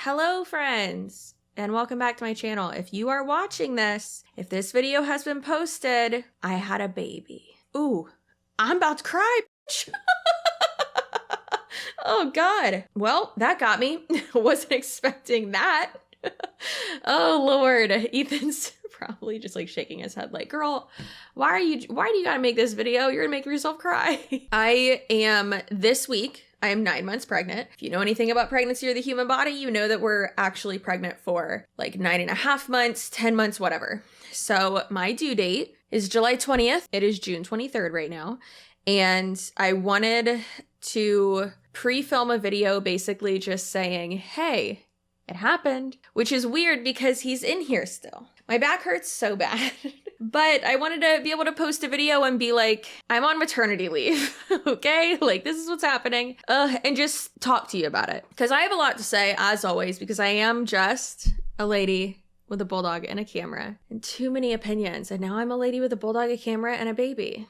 Hello friends, and welcome back to my channel. If you are watching this, if this video has been posted, I had a baby. Ooh, I'm about to cry, bitch. Oh God. Well, that got me. Wasn't expecting that. Oh Lord. Ethan's probably just like shaking his head like, girl, why do you gotta make this video? You're gonna make yourself cry. This week, I am 9 months pregnant. If you know anything about pregnancy or the human body, you know that we're actually pregnant for like 9.5 months, 10 months, whatever. So my due date is July 20th. It is June 23rd right now. And I wanted to pre-film a video basically just saying, hey, it happened, which is weird because he's in here still. My back hurts so bad, but I wanted to be able to post a video and be like, I'm on maternity leave, okay? Like, this is what's happening, and just talk to you about it. Because I have a lot to say, as always, because I am just a lady with a bulldog and a camera and too many opinions. And now I'm a lady with a bulldog, a camera, and a baby.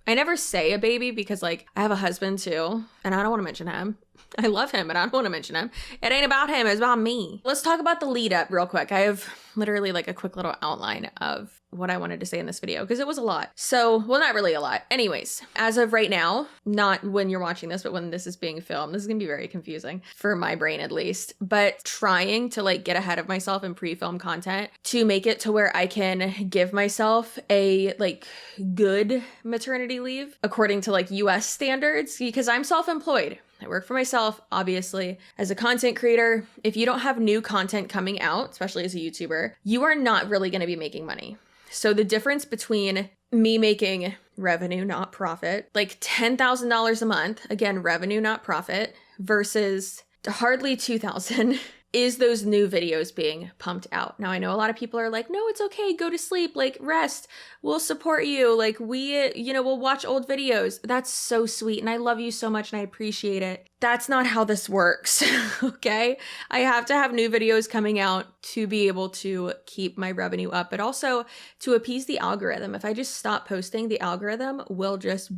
I never say a baby because, like, I have a husband too, and I don't want to mention him. I love him, but I don't want to mention him. It ain't about him, it's about me. Let's talk about the lead up real quick. I have literally like a quick little outline of what I wanted to say in this video because it was a lot. So, well, not really a lot. Anyways, as of right now, not when you're watching this, but when this is being filmed, this is gonna be very confusing for my brain at least, but trying to like get ahead of myself and pre-film content to make it to where I can give myself a like good maternity leave according to like US standards because I'm self-employed. I work for myself, obviously, as a content creator. If you don't have new content coming out, especially as a YouTuber, you are not really going to be making money. So the difference between me making revenue, not profit, like $10,000 a month, again, revenue, not profit, versus hardly $2,000 is those new videos being pumped out. Now, I know a lot of people are like, no, it's okay. Go to sleep, like rest. We'll support you. Like we'll watch old videos. That's so sweet. And I love you so much and I appreciate it. That's not how this works. Okay. I have to have new videos coming out to be able to keep my revenue up, but also to appease the algorithm. If I just stop posting, the algorithm will just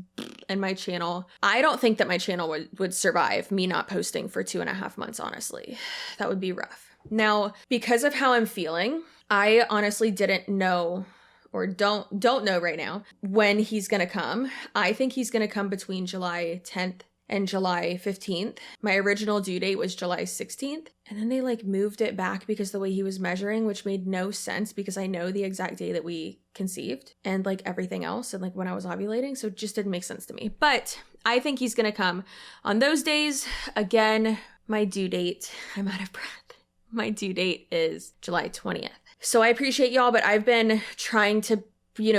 end my channel. I don't think that my channel would survive me not posting for 2.5 months, honestly. That would be rough. Now, because of how I'm feeling, I honestly didn't know or don't know right now when he's gonna come. I think he's gonna come between July 10th and July 15th. My original due date was July 16th. And then they like moved it back because the way he was measuring, which made no sense because I know the exact day that we conceived and like everything else and like when I was ovulating. So it just didn't make sense to me. But I think he's gonna come on those days. Again, my due date, I'm out of breath. My due date is July 20th. So I appreciate y'all, but I've been trying to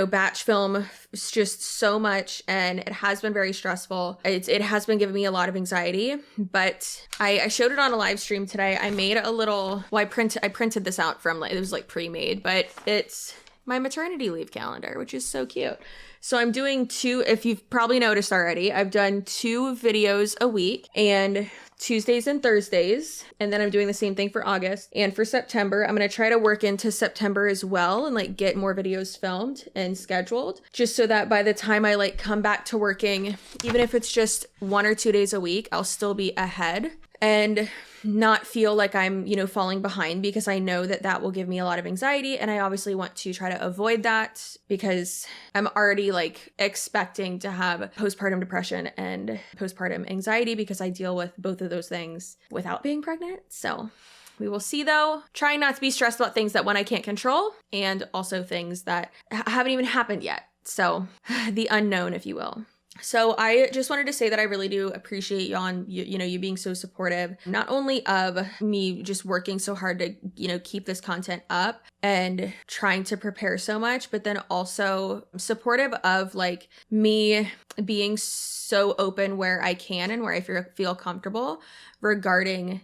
batch film just so much and it has been very stressful. It has been giving me a lot of anxiety, but I showed it on a live stream today. I made a little, well, I printed this out from, it was like pre-made, but it's my maternity leave calendar, which is so cute. So I'm doing if you've probably noticed already, I've done 2 videos a week and Tuesdays and Thursdays. And then I'm doing the same thing for August and for September. I'm going to try to work into September as well and like get more videos filmed and scheduled just so that by the time I like come back to working, even if it's just 1 or 2 days a week, I'll still be ahead and not feel like I'm, falling behind because I know that that will give me a lot of anxiety. And I obviously want to try to avoid that because I'm already like expecting to have postpartum depression and postpartum anxiety because I deal with both of those things without being pregnant. So we will see though. Trying not to be stressed about things that I can't control and also things that haven't even happened yet. So the unknown, if you will. So I just wanted to say that I really do appreciate y'all and you being so supportive, not only of me just working so hard to, keep this content up and trying to prepare so much, but then also supportive of like me being so open where I can and where I feel comfortable regarding,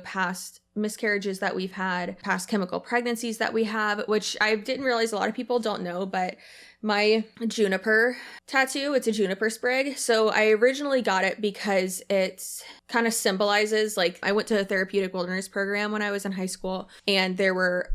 past miscarriages that we've had, past chemical pregnancies that we have, which I didn't realize a lot of people don't know, but my juniper tattoo, it's a juniper sprig. So I originally got it because it kind of symbolizes, like I went to a therapeutic wilderness program when I was in high school and there were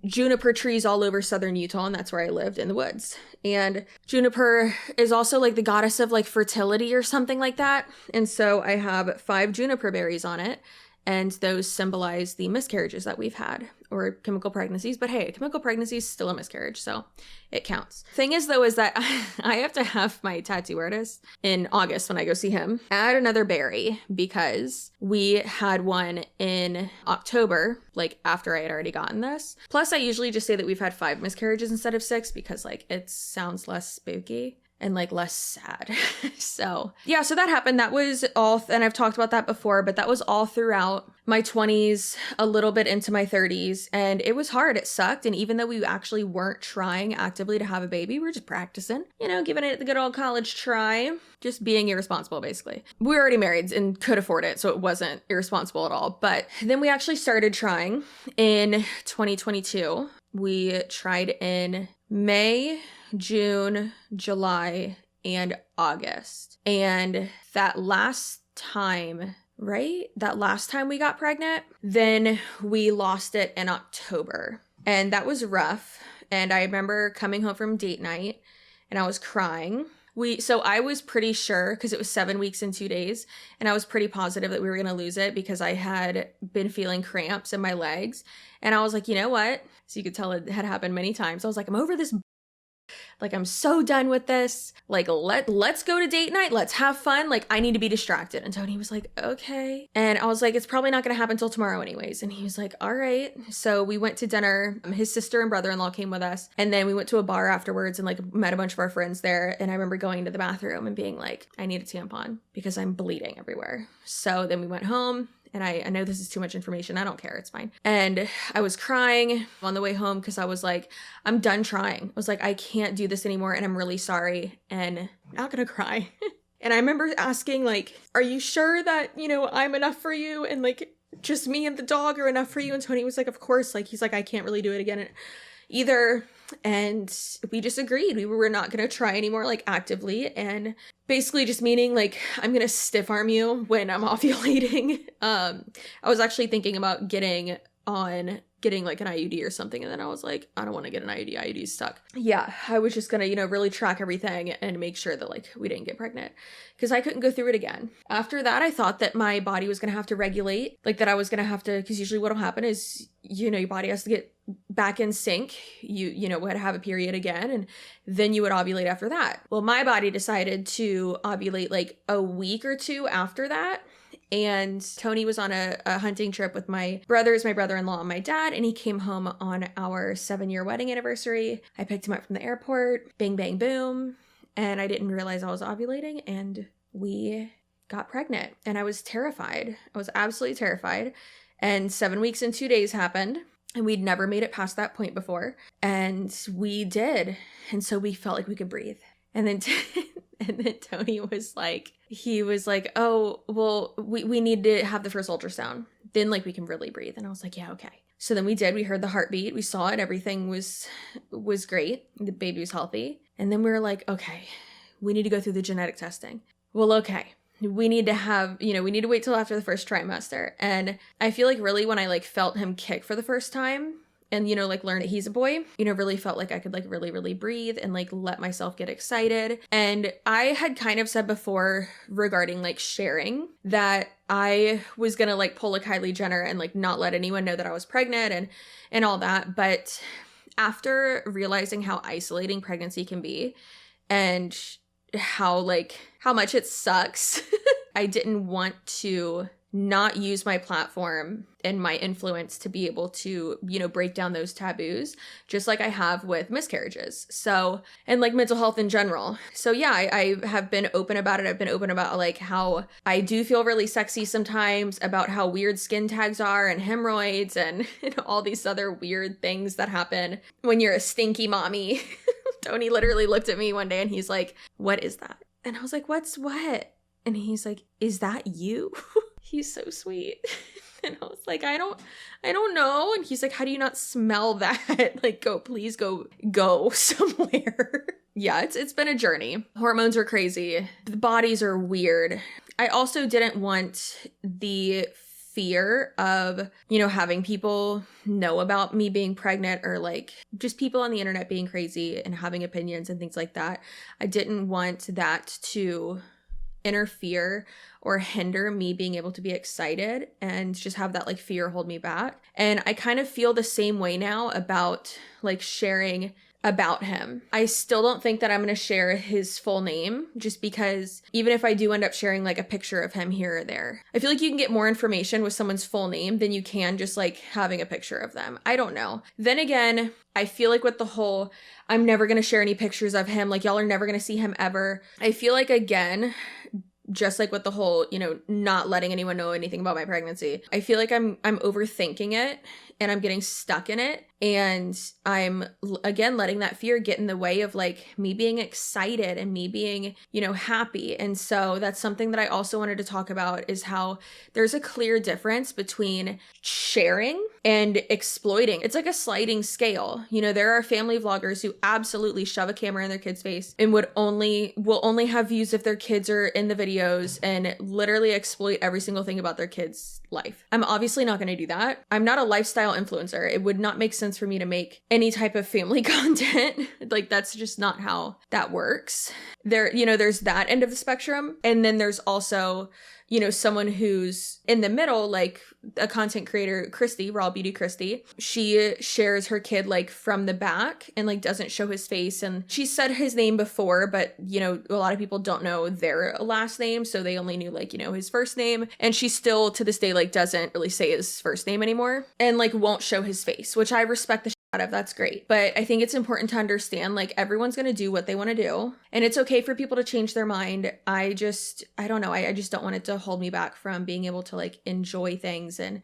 juniper trees all over southern Utah, and that's where I lived in the woods. And juniper is also like the goddess of like fertility or something like that. And so I have 5 juniper berries on it. And those symbolize the miscarriages that we've had, or chemical pregnancies. But hey, a chemical pregnancy is still a miscarriage, so it counts. Thing is, though, is that I have to have my tattoo artist in August when I go see him add another berry, because we had one in October, like after I had already gotten this. Plus, I usually just say that we've had 5 miscarriages instead of 6, because like it sounds less spooky and like less sad. So yeah, so that happened. That was all, and I've talked about that before, but that was all throughout my 20s, a little bit into my 30s. And it was hard. It sucked. And even though we actually weren't trying actively to have a baby, we were just practicing, you know, giving it the good old college try, just being irresponsible, basically. We were already married and could afford it, so it wasn't irresponsible at all. But then we actually started trying in 2022. We tried in May, June, July, and August. And that last time, right? That last time we got pregnant, then we lost it in October. And that was rough. And I remember coming home from date night and I was crying. So I was pretty sure, because it was 7 weeks and 2 days, and I was pretty positive that we were going to lose it because I had been feeling cramps in my legs. And I was like, you know what? So you could tell it had happened many times. I was like, I'm over this. Like, I'm so done with this. Like, let's go to date night. Let's have fun. Like, I need to be distracted. And Tony was like, okay. And I was like, it's probably not going to happen until tomorrow anyways. And he was like, all right. So we went to dinner. His sister and brother-in-law came with us. And then we went to a bar afterwards and like met a bunch of our friends there. And I remember going to the bathroom and being like, I need a tampon because I'm bleeding everywhere. So then we went home. And I know this is too much information. I don't care. It's fine. And I was crying on the way home because I was like, I'm done trying. I was like, I can't do this anymore. And I'm really sorry. And I'm not going to cry. And I remember asking, like, are you sure that, you know, I'm enough for you? And like, just me and the dog are enough for you? And Tony was like, of course. Like, he's like, I can't really do it again either. And we just agreed we were not going to try anymore, like actively, and basically just meaning like, I'm going to stiff arm you when I'm ovulating. I was actually thinking about getting like an IUD or something. And then I was like, I don't want to get an IUD. IUD's stuck. Yeah. I was just going to, you know, really track everything and make sure that like we didn't get pregnant, because I couldn't go through it again. After that, I thought that my body was going to have to regulate, like that I was going to have to, because usually what'll happen is, you know, your body has to get back in sync. You know, would have a period again, and then you would ovulate after that. Well, my body decided to ovulate like a week or 2 after that. And Tony was on a hunting trip with my brothers, my brother-in-law, and my dad, and he came home on our 7-year wedding anniversary. I picked him up from the airport, bang, bang, boom, and I didn't realize I was ovulating, and we got pregnant, and I was terrified. I was absolutely terrified, and 7 weeks and 2 days happened, and we'd never made it past that point before, and we did, and so we felt like we could breathe. And then Tony was like, oh, well, we need to have the first ultrasound. Then like we can really breathe. And I was like, yeah, okay. So then we did. We heard the heartbeat. We saw it. Everything was great. The baby was healthy. And then we were like, okay, we need to go through the genetic testing. Well, okay. We need to wait till after the first trimester. And I feel like really when I like felt him kick for the first time, and, you know, like learn that he's a boy, you know, really felt like I could like really, really breathe and like let myself get excited. And I had kind of said before regarding like sharing that I was going to like pull a Kylie Jenner and like not let anyone know that I was pregnant and all that. But after realizing how isolating pregnancy can be and how much it sucks, I didn't want to not use my platform and my influence to be able to, you know, break down those taboos, just like I have with miscarriages. So, and like mental health in general. So yeah, I have been open about it. I've been open about like how I do feel really sexy sometimes, about how weird skin tags are and hemorrhoids and all these other weird things that happen when you're a stinky mommy. Tony literally looked at me one day and he's like, what is that? And I was like, what? And he's like, is that you? He's so sweet. And I was like, I don't know. And he's like, how do you not smell that? Like, please go somewhere. Yeah, it's been a journey. Hormones are crazy. The bodies are weird. I also didn't want the fear of, you know, having people know about me being pregnant, or like just people on the internet being crazy and having opinions and things like that. I didn't want that to interfere or hinder me being able to be excited and just have that like fear hold me back. And I kind of feel the same way now about like sharing about him. I still don't think that I'm going to share his full name, just because even if I do end up sharing like a picture of him here or there, I feel like you can get more information with someone's full name than you can just like having a picture of them. I don't know. Then again, I feel like with the whole, I'm never going to share any pictures of him, like y'all are never going to see him ever. I feel like, again, just like with the whole, you know, not letting anyone know anything about my pregnancy, I feel like I'm overthinking it and I'm getting stuck in it. And I'm, again, letting that fear get in the way of like me being excited and me being, you know, happy. And so that's something that I also wanted to talk about, is how there's a clear difference between sharing and exploiting. It's like a sliding scale. You know, there are family vloggers who absolutely shove a camera in their kid's face and will only have views if their kids are in the videos and literally exploit every single thing about their kids' life. I'm obviously not going to do that. I'm not a lifestyle influencer. It would not make sense for me to make any type of family content. Like, that's just not how that works. There, you know, there's that end of the spectrum. And then there's also, you know, someone who's in the middle, like a content creator, Christy, Raw Beauty Christy. She shares her kid like from the back and like doesn't show his face. And she said his name before, but you know, a lot of people don't know their last name. So they only knew like, you know, his first name. And she still to this day, like doesn't really say his first name anymore and like won't show his face, which I respect the shit out of. That's great. But I think it's important to understand like everyone's going to do what they want to do. And it's okay for people to change their mind. I don't know. I just don't want it to hold me back from being able to like enjoy things and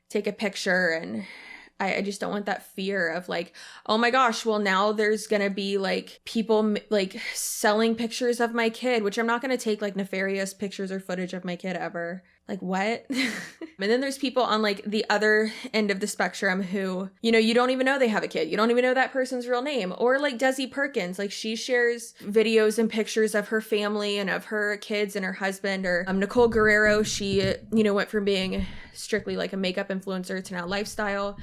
take a picture. And I just don't want that fear of like, oh my gosh, well now there's going to be like people like selling pictures of my kid, which I'm not going to take like nefarious pictures or footage of my kid ever. Like what? And then there's people on like the other end of the spectrum who, you know, you don't even know they have a kid. You don't even know that person's real name. Or like Desi Perkins, like she shares videos and pictures of her family and of her kids and her husband. Or Nicole Guerrero, she, you know, went from being strictly like a makeup influencer to now lifestyle.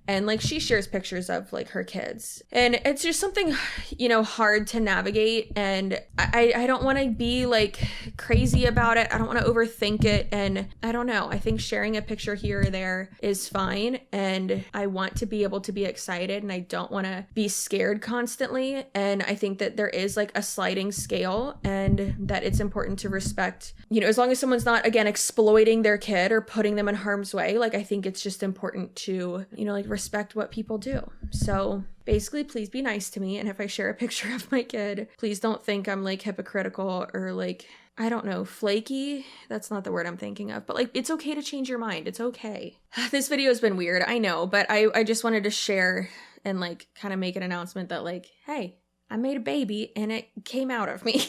And like she shares pictures of like her kids. And it's just something, you know, hard to navigate. And I don't want to be like crazy about it. I don't want to overthink it. And I don't know. I think sharing a picture here or there is fine. And I want to be able to be excited and I don't want to be scared constantly. And I think that there is like a sliding scale and that it's important to respect, you know, as long as someone's not, again, exploiting their kid or putting them in harm's way. Like, I think it's just important to, you know, like respect what people do. So basically, please be nice to me. And if I share a picture of my kid, please don't think I'm like hypocritical or like, I don't know, flaky. That's not the word I'm thinking of, but like, it's okay to change your mind. It's okay. This video has been weird, I know, but I just wanted to share and like kind of make an announcement that like, hey, I made a baby and it came out of me.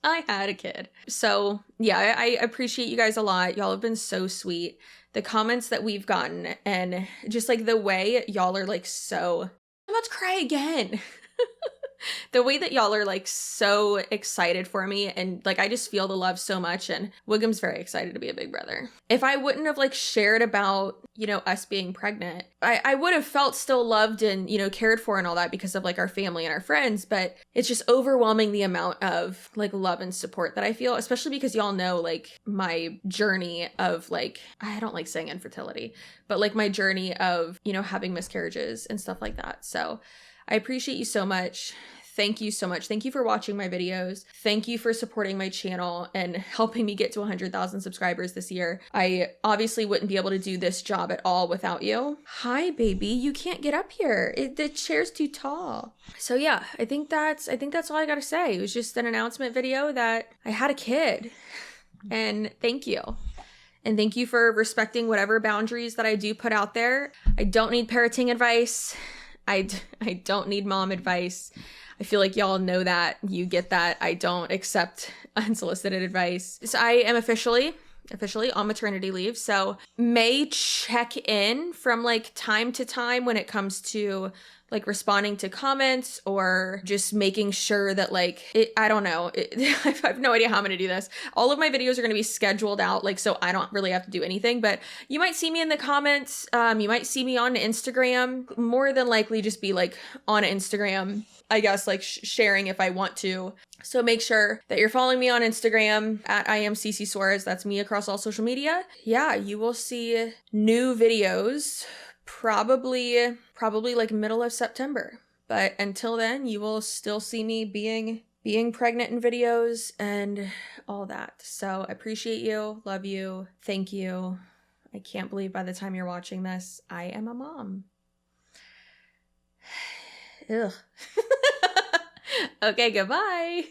I had a kid. So yeah, I appreciate you guys a lot. Y'all have been so sweet. The comments that we've gotten and just like the way y'all are like so, I'm about to cry again. The way that y'all are like so excited for me and like I just feel the love so much, and Wiggum's very excited to be a big brother. If I wouldn't have like shared about, you know, us being pregnant, I would have felt still loved and, you know, cared for and all that because of like our family and our friends, but it's just overwhelming the amount of like love and support that I feel, especially because y'all know like my journey of like, I don't like saying infertility, but like my journey of, you know, having miscarriages and stuff like that. So I appreciate you so much. Thank you so much. Thank you for watching my videos. Thank you for supporting my channel and helping me get to 100,000 subscribers this year. I obviously wouldn't be able to do this job at all without you. Hi, baby. You can't get up here. The chair's too tall. So yeah, I think that's all I gotta say. It was just an announcement video that I had a kid. And thank you. And thank you for respecting whatever boundaries that I do put out there. I don't need parenting advice. I don't need mom advice. I feel like y'all know that. You get that. I don't accept unsolicited advice. So I am officially on maternity leave. So may check in from like time to time when it comes to like responding to comments or just making sure that like, I don't know. I have no idea how I'm going to do this. All of my videos are going to be scheduled out, like, so I don't really have to do anything, but you might see me in the comments. You might see me on Instagram, more than likely just be like on Instagram, I guess, like sharing if I want to. So make sure that you're following me on Instagram at I am CCSUAREZ. That's me across all social media. Yeah, you will see new videos probably like middle of September. But until then, you will still see me being pregnant in videos and all that. So I appreciate you, love you, thank you. I can't believe by the time you're watching this, I am a mom. Ugh. Okay, goodbye.